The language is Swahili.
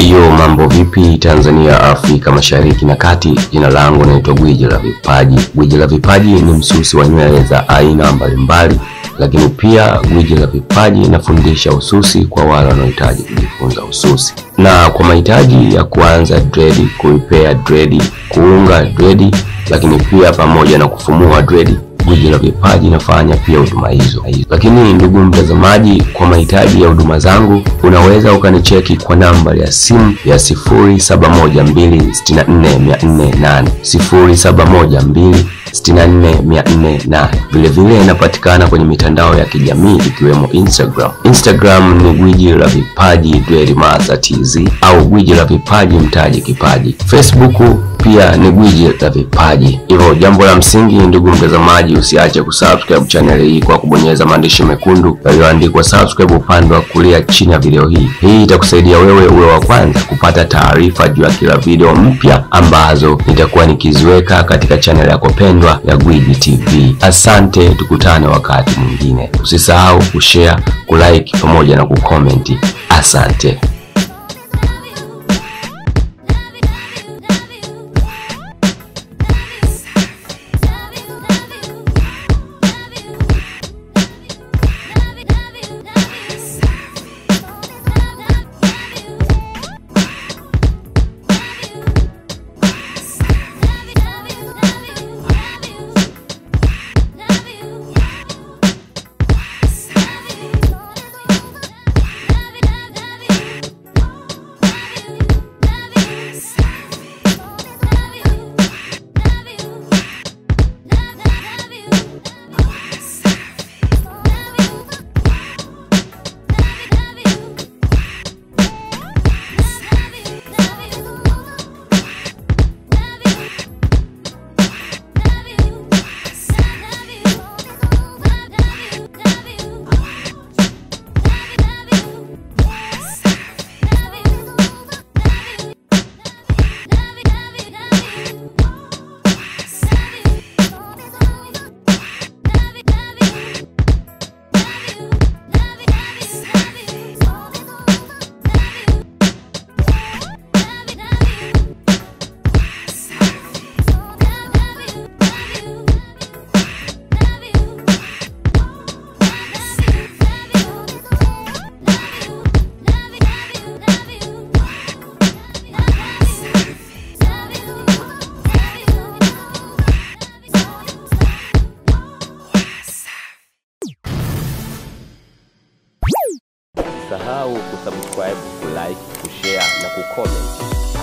Hiyo mambo vipi Tanzania, Afrika Mashariki na Kati. Jina langu naitwa Gwiji la Vipaji. Gwiji la Vipaji ni msusi wa nywele za aina mbalimbali, lakini pia Gwiji la Vipaji nafundisha ususi kwa wale wanaohitaji kujifunza ususi. Na kwa mahitaji ya kuanza dread, kuipea dread, kuunga dread, lakini pia pamoja na kufumua dread, Gwiji la Vipaji nafanya pia huduma hizo. Lakini ndugu mtazamaji, kwa mahitaji ya huduma zangu unaweza ukanicheki kwa namba ya simu ya 0712644408, 0712644408. Vile vile inapatikana kwenye mitandao ya kijamii ikiwemo Instagram ni Gwiji la Vipaji Dread Master TZ au Gwiji la Vipaji Mtaji Kipaji. Facebook pia ni Gwiji la Vipaji. Hivyo jambo la msingi ndugu mtazamaji, usiache kusubscribe channel hii kwa kubonyeza maandishi mekundu yaliyoandikwa subscribe upande wa kulia chini ya video hii. Hii itakusaidia wewe uwe wa kwanza kupata taarifa juu ya kila video mpya ambazo nitakuwa nikiziweka katika channel yako pendwa ya Gwiji TV. Asante, tukutane wakati mwingine. Usisahau kushare, kulike pamoja na kucomment. Asante. Usisahau kusubscribe, kulike, kushare na kucomment.